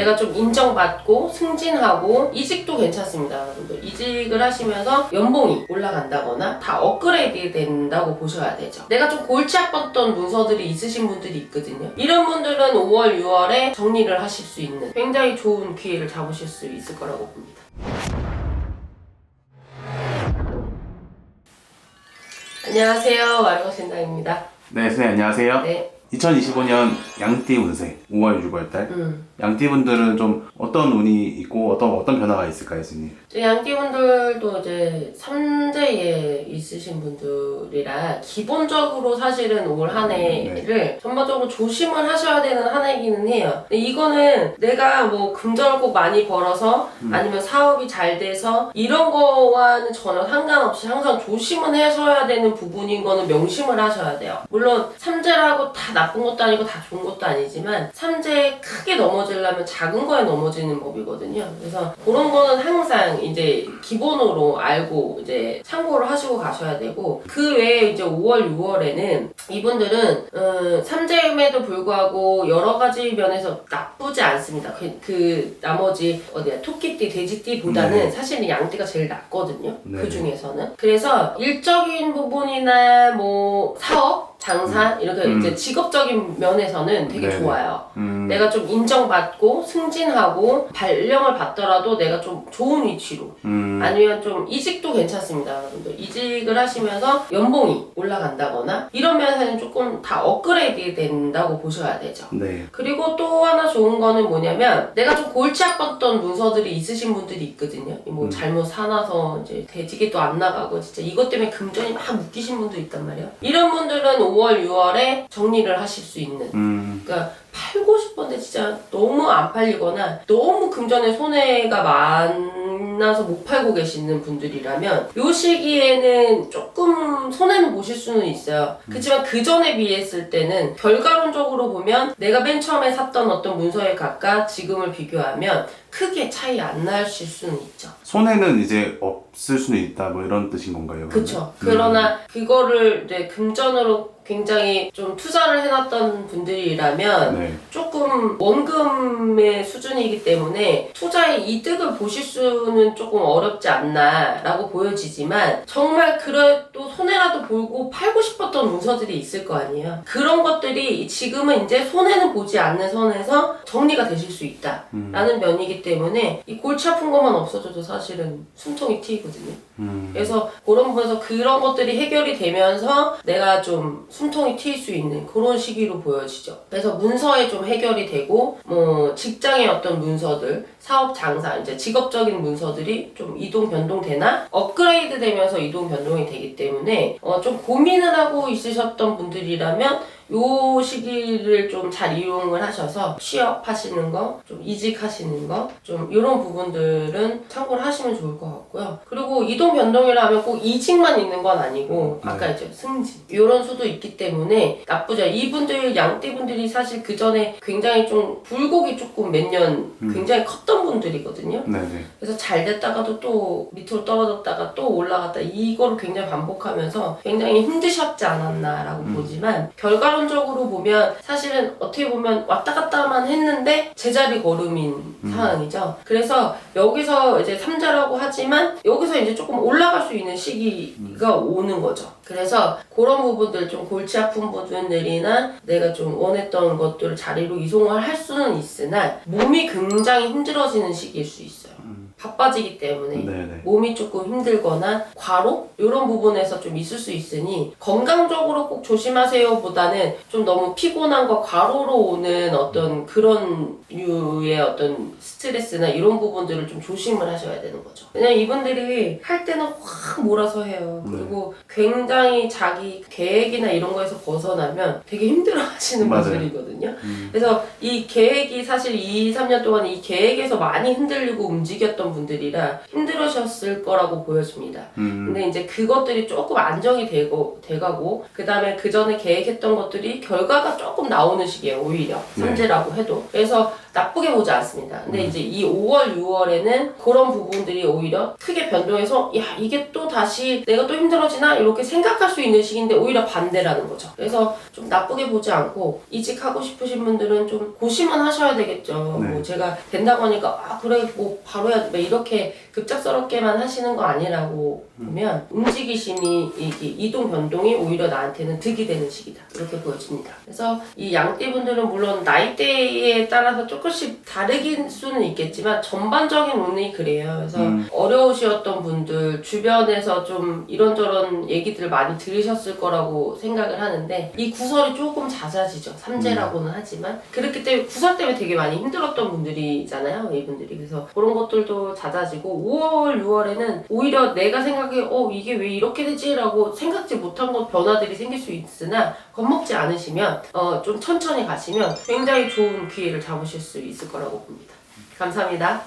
내가 좀 인정받고 승진하고 이직도 괜찮습니다. 여러분들 이직을 하시면서 연봉이 올라간다거나 다 업그레이드 된다고 보셔야 되죠. 내가 좀 골치 아팠던 문서들이 있으신 분들이 있거든요. 이런 분들은 5월 6월에 정리를 하실 수 있는 굉장히 좋은 기회를 잡으실 수 있을 거라고 봅니다. 안녕하세요, 와르거신당입니다. 네, 선생님 안녕하세요. 네. 2025년 양띠 운세 5월 6월달 양띠분들은 좀 어떤 운이 있고 어떤 변화가 있을까요, 선생님? 양띠분들도 이제 삼재에 있으신 분들이라 기본적으로 사실은 올 한 해를 전반적으로 조심을 하셔야 되는 한 해기는 해요. 근데 이거는 내가 뭐 금전을 꼭 많이 벌어서 아니면 사업이 잘 돼서 이런 거와는 전혀 상관없이 항상 조심은 하셔야 되는 부분인 거는 명심을 하셔야 돼요. 물론 삼재라고 다 나쁜 것도 아니고 다 좋은 것도 아니지만 삼재에 크게 넘어지려면 작은 거에 넘어지는 법이거든요. 그래서 그런 거는 항상 이제 기본으로 알고 이제 참고를 하시고 가셔야 되고, 그 외에 이제 5월, 6월에는 이분들은 삼재임에도 불구하고 여러 가지 면에서 나쁘지 않습니다. 그 나머지 어디야 토끼띠, 돼지띠보다는 사실은 양띠가 제일 낫거든요. 그 중에서는. 그래서 일적인 부분이나 뭐 사업, 장사 이렇게 이제 직업적인 면에서는 되게 좋아요. 내가 좀 인정받고 승진하고 발령을 받더라도 내가 좀 좋은 위치로 아니면 좀 이직도 괜찮습니다. 여러분들 이직을 하시면서 연봉이 올라간다거나 이런 면에서는 조금 다 업그레이드 된다고 보셔야 되죠. 네. 그리고 또 하나 좋은 거는 뭐냐면 내가 좀 골치 아팠던 문서들이 있으신 분들이 있거든요. 뭐 잘못 사놔서 이제 대직이 또 안 나가고 진짜 이것 때문에 금전이 막 묶이신 분도 있단 말이에요. 이런 분들은 5월, 6월에 정리를 하실 수 있는 그러니까 팔고 싶은데 진짜 너무 안 팔리거나 너무 금전에 손해가 많아서 못 팔고 계시는 분들이라면 이 시기에는 조금 손해는 보실 수는 있어요. 그렇지만 그 전에 비했을 때는 결과론적으로 보면 내가 맨 처음에 샀던 어떤 문서의 값과 지금을 비교하면 크게 차이 안 나실 수는 있죠. 손해는 이제 없을 수는 있다 뭐 이런 뜻인 건가요? 그쵸. 그러나 그거를 이제 금전으로 굉장히 좀 투자를 해놨던 분들이라면 조금 원금의 수준이기 때문에 투자의 이득을 보실 수는 조금 어렵지 않나 라고 보여지지만, 정말 그래도 손해라도 보고 팔고 싶었던 문서들이 있을 거 아니에요. 그런 것들이 지금은 이제 손해는 보지 않는 선에서 정리가 되실 수 있다 라는 면이기 때문에 이 골치 아픈 것만 없어져도 사실은 숨통이 트이거든요. 그래서 그런 부분에서 그런 것들이 해결이 되면서 내가 좀 숨통이 트일 수 있는 그런 시기로 보여지죠. 그래서 문서에 좀 해결이 되고 뭐 직장의 어떤 문서들, 사업, 장사, 이제 직업적인 문서들이 좀 이동 변동되나 업그레이드 되면서 이동 변동이 되기 때문에 좀 고민을 하고 있으셨던 분들이라면 요 시기를 좀 잘 이용을 하셔서 취업하시는 거, 좀 이직하시는 거, 좀 이런 부분들은 참고를 하시면 좋을 것 같고요. 그리고 이동 변동이라면 꼭 이직만 있는 건 아니고 아까 이제 승진 이런 수도 있기 때문에 나쁘죠. 이분들 양띠분들이 사실 그 전에 굉장히 좀 굴곡이 조금 몇 년 굉장히 컸던 분들이거든요. 그래서 잘 됐다가도 또 밑으로 떨어졌다가 또 올라갔다 이거를 굉장히 반복하면서 굉장히 힘드셨지 않았나라고 보지만 결과론적으로 보면 사실은 어떻게 보면 왔다 갔다만 했는데 제자리 걸음인 상황이죠. 그래서 여기서 이제 삼재라고 하지만 여기서 이제 조금 올라갈 수 있는 시기가 오는 거죠. 그래서 그런 부분들 좀 골치 아픈 부분들이나 내가 좀 원했던 것들을 자리로 이송을 할 수는 있으나 몸이 굉장히 힘들어지는 시기일 수 있어요. 바빠지기 때문에 몸이 조금 힘들거나 과로 이런 부분에서 좀 있을 수 있으니 건강적으로 꼭 조심하세요 보다는 좀 너무 피곤함과 과로로 오는 어떤 그런 류의 어떤 스트레스나 이런 부분들을 좀 조심을 하셔야 되는 거죠. 왜냐면 이분들이 할 때는 확 몰아서 해요. 그리고 굉장히 자기 계획이나 이런 거에서 벗어나면 되게 힘들어 하시는 분들이거든요. 그래서 이 계획이 사실 2, 3년 동안 이 계획에서 많이 흔들리고 움직였던 분들이라 힘들으셨을 거라고 보여집니다. 근데 이제 그것들이 조금 안정이 돼가고 그 다음에 그 전에 계획했던 것들이 결과가 조금 나오는 시기예요. 오히려 삼재라고 해도. 그래서 나쁘게 보지 않습니다. 근데 이제 이 5월, 6월에는 그런 부분들이 오히려 크게 변동해서 야 이게 또 다시 내가 또 힘들어지나 이렇게 생각할 수 있는 시기인데 오히려 반대라는 거죠. 그래서 좀 나쁘게 보지 않고 이직하고 싶으신 분들은 좀 고심은 하셔야 되겠죠. 네. 뭐 제가 된다고 하니까 아 그래 뭐 바로 해야 돼 이렇게 급작스럽게만 하시는 거 아니라고 보면 움직이심이 이동 변동이 오히려 나한테는 득이 되는 시기다 이렇게 보여집니다. 그래서 이 양띠분들은 물론 나이대에 따라서 조금씩 다르긴 수는 있겠지만 전반적인 운이 그래요. 그래서 어려우셨던 분들 주변에서 좀 이런저런 얘기들을 많이 들으셨을 거라고 생각을 하는데 이 구설이 조금 잦아지죠. 삼재라고는 하지만 그렇기 때문에 구설 때문에 되게 많이 힘들었던 분들이잖아요. 이분들이. 그래서 그런 것들도 잦아지고 5월, 6월에는 오히려 내가 생각해 이게 왜 이렇게 되지? 라고 생각지 못한 것 변화들이 생길 수 있으나 겁먹지 않으시면 좀 천천히 가시면 굉장히 좋은 기회를 잡으실 수 있을 거라고 봅니다. 감사합니다.